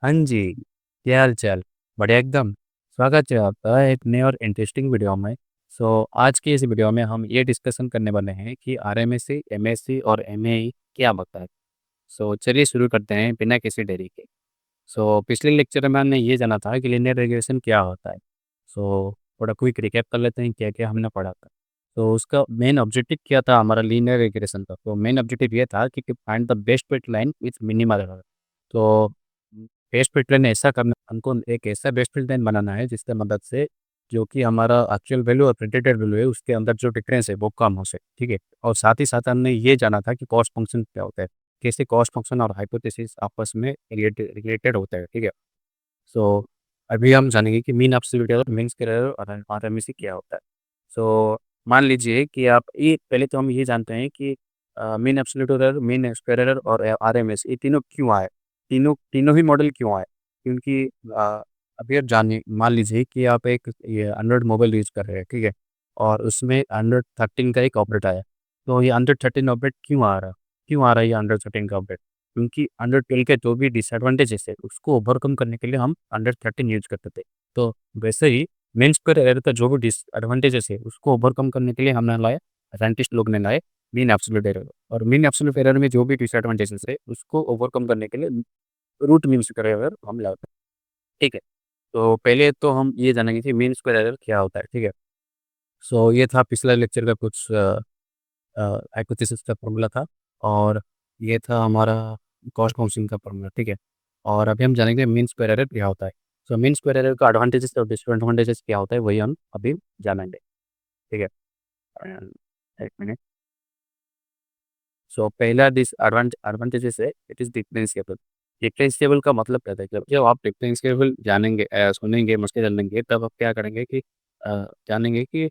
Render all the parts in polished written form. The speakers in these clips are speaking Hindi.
हाँ जी, क्या हाल-चाल? बढ़िया एकदम। स्वागत है आपका एक नए और इंटरेस्टिंग वीडियो में। आज की इस वीडियो में हम ये डिस्कशन करने वाले हैं कि आरएमएससी, एमएससी और एमएई क्या होता है? चलिए शुरू करते हैं बिना किसी देरी के। पिछले लेक्चर में हमने ये जाना था कि लीनियर रिग्रेशन क्या होता है? थोड़ा क्विक रिकैप कर लेते हैं क्या-क्या हमने पढ़ा था। उसका मेन ऑब्जेक्टिव क्या था हमारा लीनियर रिग्रेशन का? तो मेन ऑब्जेक्टिव ये था कि find the best fit line with minimal error. तो बेस्ट फिट लाइन ऐसा करना हमको एक ऐसा बेस्ट फिट लाइन बनाना है जिसकी मदद से जो कि हमारा एक्चुअल वैल्यू और प्रेडिक्टेड वैल्यू है उसके अंदर जो डिफरेंस है वो कम हो सके, ठीक है? और साथ ही साथ हमने ये जाना था कि कॉस्ट फंक्शन क्या होता है? कैसे कॉस्ट फंक्शन और हाइपोथेसिस आपस में रिलेटेड होते हैं, ठीक है? सो अभी हम जानेंगे कि mean absolute error, mean square error और आरएमएसई क्या होता है। मान लीजिए कि आप ये पहले तो हम ये जानते हैं कि mean absolute error, mean square error और आरएमएस ये तीनों क्यों आए? तीनों तीनों ही मॉडल क्यों आए? क्योंकि अभी आप जानिए मान लीजिए कि आप एक ये एंड्रॉइड मोबाइल यूज़ कर रहे हैं, ठीक है? और उसमें एंड्रॉइड 13 का एक अपडेट आया। तो ये एंड्रॉइड 13 अपडेट क्यों आ रहा है? क्यों आ रहा है ये एंड्रॉइड 13 का अपडेट? क्योंकि अंडर 12 के जो भी डिसएडवांटेजेस है, उसको ओवरकम करने के लिए हम अंडर 13 यूज़ करते थे। तो वैसे ही मेन स्क्वायर एरर का जो भी डिसएडवांटेजेस है, उसको ओवरकम करने के लिए हमने लाया साइंटिस्ट लोग ने लाए मीन एब्सोल्यूट एरर और मीन एब्सोल्यूट एरर में जो भी डिसएडवांटेजेस है, उसको ओवरकम करने के लिए रूट मीन स्क्वायर एरर हम लाते हैं, ठीक है? तो पहले तो हम ये जानेंगे कि मीन स्क्वायर एरर क्या होता है, ठीक है? ये था पिछला लेक्चर का कुछ हाइपोथेसिस का फॉर्मूला था और ये था हमारा कॉस्ट फंक्शन का फॉर्मूला, ठीक है? और अभी हम जानेंगे मीन स्क्वायर एरर क्या होता है। मीन स्क्वायर एरर का एडवांटेजेस और डिसएडवांटेजेस क्या होता है वही हम अभी जानेंगे, ठीक है? एक मिनट। पहला एडवांटेजेस है इट इज़ डिफरेंशिएबल। डिफरेंशिएबल का मतलब क्या है? जब आप डिफरेंशिएबल जानेंगे सुनेंगे, मुझसे जानेंगे तब आप क्या करेंगे कि जानेंगे कि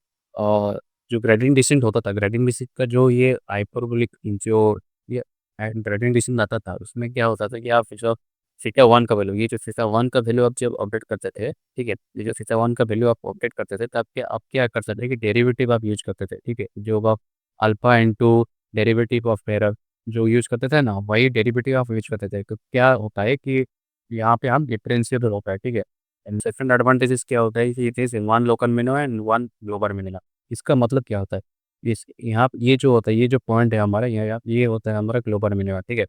जो ग्रेडिएंट डिसेंट होता था, ग्रेडिएंट डिसेंट का जो ये हाइपरबोलिक जो ये ग्रेडिएंट डिसेंट आता था, उसमें क्या होता था कि आप जो थीटा 1 का वैल्यू, ये जो थीटा 1 का वैल्यू आप जब अपडेट करते थे, ठीक है? ये जो थीटा 1 का वैल्यू आप अपडेट करते थे, तब आप क्या करते थे कि डेरिवेटिव आप यूज़ करते थे, ठीक है? जो आप alpha into derivative of error जो यूज़ करते थे ना, वही डेरिवेटिव आप यूज़ करते थे। तो क्या होता है कि यहाँ पे हम डिफरेंशिएबल होता है, ठीक है? एंड सेकंड एडवांटेजेस क्या होता है कि it is one local minimum and one global minimum. इसका मतलब क्या होता है? इस यहाँ ये जो होता है, ये जो पॉइंट है हमारा ये होता है हमारा ग्लोबल मिनिमम, ठीक है?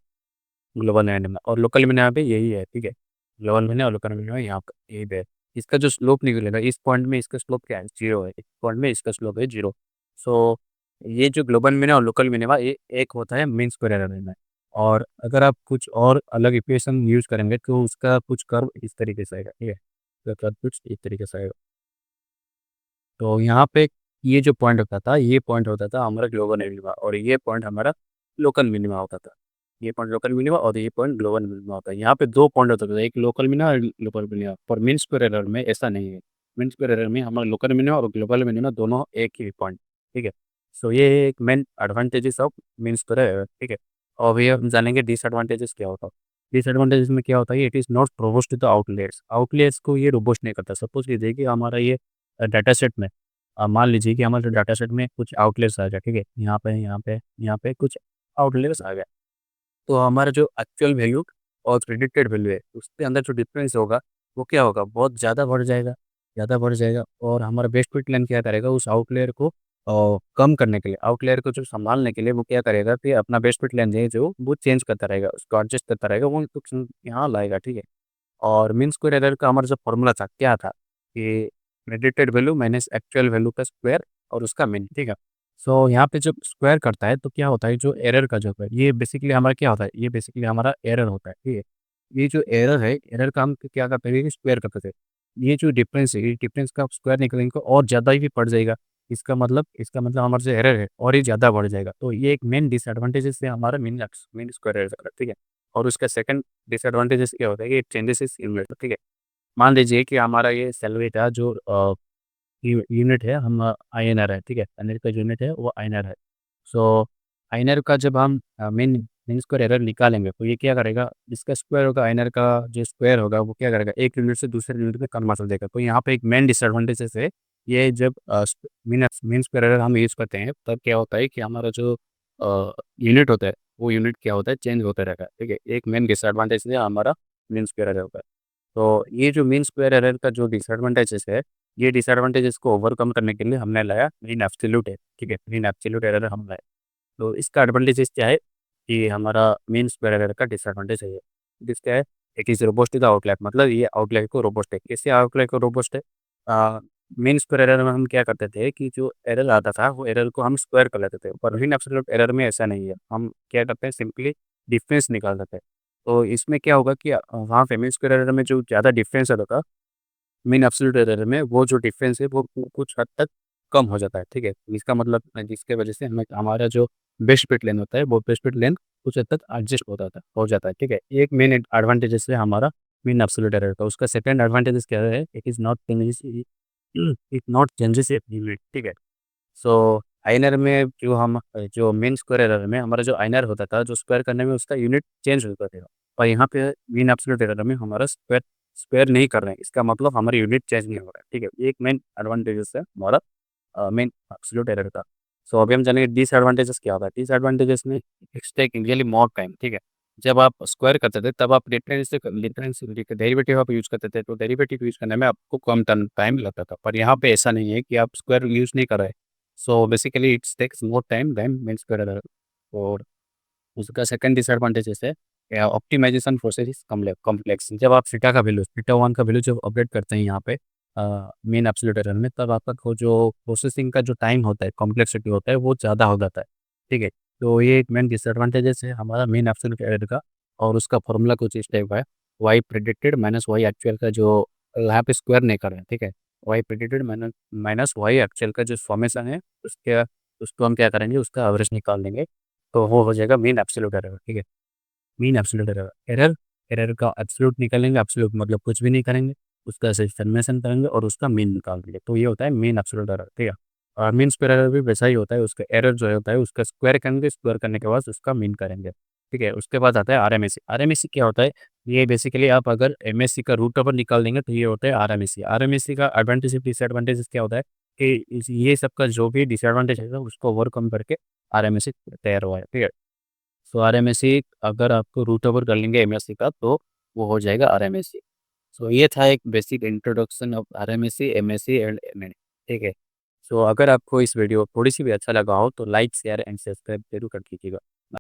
ग्लोबल मिनिमम और लोकल मिनिमम पे यही है, ठीक है? ग्लोबल मिनिमम और लोकल मिनिमम यहाँ पे यही पे है। इसका जो स्लोप निकलेगा, इस पॉइंट में इसका स्लोप क्या है? 0 है। इस पॉइंट में इसका स्लोप है 0। सो ये जो ग्लोबल मिनिमम और लोकल मिनिमम ये एक होता है मीन स्क्वायर एरर में। और अगर आप कुछ और अलग इक्वेशन यूज़ करेंगे तो उसका कुछ कर्व इस तरीके से आएगा, ठीक है? उसका कर्व कुछ इस तरीके से आएगा। तो यहाँ पे ये जो पॉइंट होता था, ये पॉइंट होता था हमारा ग्लोबल मिनिमा और ये पॉइंट हमारा लोकल मिनिमा होता था। ये पॉइंट लोकल मिनिमा और ये पॉइंट ग्लोबल मिनिमा होता है। यहाँ पे 2 पॉइंट होते थे, एक लोकल मिनिमा और ग्लोबल मिनिमा। पर मीन स्क्वायर एरर में ऐसा नहीं है। मीन स्क्वायर एरर में हमारा लोकल मिनिमा और ग्लोबल मिनिमा दोनों एक ही पॉइंट, ठीक है? ये एक main advantages of mean square error, ठीक है? और अभी हम जानेंगे डिसएडवांटेजेस क्या होता है। डिसएडवांटेजेस में क्या होता है, it is not robust to the outliers. Outliers को ये रोबस्ट नहीं करता। सपोज़ कीजिए कि हमारा ये डाटा सेट में मान लीजिए कि हमारे डाटा सेट में कुछ आउटलेयर्स आ गए, ठीक है? यहाँ पे कुछ आउटलेयर्स आ गए। तो हमारा जो एक्चुअल वैल्यू और प्रेडिक्टेड वैल्यू है, उसके अंदर जो डिफरेंस होगा, वो क्या होगा? बहुत ज़्यादा बढ़ जाएगा और हमारा बेस्ट फिट प्लान क्या करेगा उस आउटलेयर को कम करने के लिए, आउटलेयर को जो सँभालने के लिए वो क्या करेगा कि अपना बेस्ट फिट प्लान है जो वो चेंज करता रहेगा, उसको एडजस्ट करता रहेगा, वो कुछ यहाँ लाएगा, ठीक है? और मीन स्क्वायर एरर का हमारा जो फ़ॉर्मूला था, क्या था? कि predicted value minus actual value का स्क्वायर और उसका मीन, ठीक है? यहाँ पे जब स्क्वायर करता है तो क्या होता है जो एरर का जो है ये बेसिकली हमारा क्या होता है? ये बेसिकली हमारा एरर होता है, ठीक है? ये जो एरर है, एरर का हम क्या करते हैं कि स्क्वायर करते थे। ये जो डिफरेंस है, ये डिफरेंस का स्क्वायर निकालेंगे तो और ज़्यादा ही बढ़ जाएगा। इसका मतलब हमारा जो एरर है और ही ज़्यादा बढ़ जाएगा। तो ये एक मेन डिसएडवांटेजेस है हमारा मीन स्क्वायर एरर का, ठीक है? और उसका सेकंड डिसएडवांटेजेस क्या होता है कि चेंजेस इस यूनिट, ठीक है? मान लीजिए कि हमारा ये सैलरी था जो यूनिट है हम आईएनआर है, ठीक है? एनएल का जो यूनिट है वो आईएनआर है। सो आईएनआर का जब हम मेन मीन स्क्वायर एरर निकालेंगे तो ये क्या करेगा, जिसका स्क्वायर होगा आईएनआर का जो स्क्वायर होगा वो क्या करेगा, एक यूनिट से दूसरे यूनिट में कन्वर्ट देगा। तो यहाँ पे एक मेन डिसएडवांटेजेस है, ये जब मीन स्क्वायर एरर हम यूज़ करते हैं तब क्या होता है कि हमारा जो यूनिट होता है वो यूनिट क्या होता है चेंज होता रहेगा, ठीक है? एक मेन डिसएडवांटेज है हमारा मीन स्क्वायर एरर का। तो ये जो मीन स्क्वायर एरर का जो डिसएडवांटेजेस है, ये डिसएडवांटेजेस को ओवरकम करने के लिए हमने लाया मीन एब्सोल्यूट एरर, ठीक है? मीन एब्सोल्यूट एरर हम लाए। तो इसका एडवांटेजेस क्या है कि हमारा मीन स्क्वायर एरर का डिसएडवांटेज है ये। दिस क्या है? It is robust to the outlier, मतलब ये आउटलायर को रोबस्ट है। कैसे आउटलायर को रोबस्ट है? मीन स्क्वायर एरर में हम क्या करते थे कि जो एरर आता था, वो एरर को हम स्क्वायर कर लेते थे, पर मीन एब्सोल्यूट एरर में ऐसा नहीं है। हम क्या करते हैं, सिंपली डिफरेंस निकाल देते हैं। तो इसमें क्या होगा कि वहाँ पे मीन स्क्वायर एरर में जो ज़्यादा डिफरेंस आता था, मीन एब्सोल्यूट एरर में वो जो डिफरेंस है वो कुछ हद तक कम हो जाता है, ठीक है? इसका मतलब जिसके वजह से हमें हमारा जो बेस्ट फिट लेंथ होता है, वो बेस्ट फिट लेंथ कुछ हद तक एडजस्ट हो जाता है, ठीक है? ये एक मेन एडवांटेजेस है हमारा मीन एब्सोल्यूट एरर का। उसका सेकंड एडवांटेजेस क्या है? इट नॉट चेंजेस यूनिट, ठीक है? सो आइनर में जो मेन स्क्वायर एरर में हमारा जो आइनर होता था, जो स्क्वायर करने में उसका यूनिट चेंज होता था, और यहाँ पे मीन एब्सोल्यूट एरर में हमारा स्क्वायर स्क्वायर नहीं कर रहे हैं, इसका मतलब हमारा यूनिट चेंज नहीं हो रहा है, ठीक है? ये एक मेन एडवांटेजेस है हमारा मेन एब्सोल्यूट एरर का। सो अभी हम जानेंगे डिसएडवांटेजेस क्या होता है। डिसएडवांटेजेस में its take really more time, ठीक है? जब आप स्क्वायर करते थे तब आप डिफरेंस डेरिवेटिव आप यूज़ करते थे, तो डेरिवेटिव यूज़ करने में आपको कम टाइम लगता था, पर यहाँ पे ऐसा नहीं है कि आप स्क्वायर यूज़ नहीं कर रहे। So basically its takes more time than mean square error. और उसका सेकंड डिसएडवांटेजेस है ऑप्टिमाइजेशन प्रोसेस इज कॉम्प्लेक्स। जब आप थीटा का वैल्यू, थीटा 1 का वैल्यू जब अपडेट करते हैं यहाँ पे मेन एब्सोल्यूट एरर में, तब आपका वो जो प्रोसेसिंग का जो टाइम होता है, कॉम्प्लेक्सिटी होता है, वो ज़्यादा हो जाता है, ठीक है? तो ये एक मेन डिसएडवांटेजेस है हमारा मेन एब्सोल्यूट एरर का। और उसका फॉर्मूला कुछ इस टाइप का है, Y predicted minus Y actual का, जो यहाँ पे स्क्वायर नहीं कर रहे हैं, ठीक है? Y predicted minus minus Y actual का जो फॉर्मेशन है, उसके उसको हम क्या करेंगे, उसका एवरेज निकाल देंगे, तो वो हो जाएगा मीन एब्सोल्यूट एरर, ठीक है? Mean absolute error. Error error का एब्सोल्यूट निकालेंगे, एब्सोल्यूट मतलब कुछ भी नहीं करेंगे, उसका सिर्फ समेशन करेंगे और उसका मीन निकाल देंगे, तो ये होता है मीन एब्सोल्यूट एरर, ठीक है? और मीन स्क्वायर एरर भी वैसा ही होता है, उसका एरर जो होता है उसका स्क्वायर करेंगे, स्क्वायर करने के बाद उसका मीन करेंगे, ठीक है? उसके बाद आता है आरएमएसई। आरएमएसई क्या होता है? ये बेसिकली आप अगर एमएससी का रूट ओवर निकाल देंगे तो ये होता है आरएमएसई। आरएमएसई का एडवांटेज डिसएडवांटेज क्या होता है कि ये सबका जो भी डिसएडवांटेज है उसको ओवरकम करके आरएमएसई तैयार हुआ है, ठीक है? सो आरएमएससी अगर आपको रूट ओवर कर लेंगे एमएससी का, तो वो हो जाएगा आरएमएससी। सो ये था एक basic introduction of RMSC, MSC and MN, ठीक है? सो अगर आपको इस वीडियो थोड़ी सी भी अच्छा लगा हो तो लाइक शेयर एंड सब्सक्राइब जरूर कर दीजिएगा।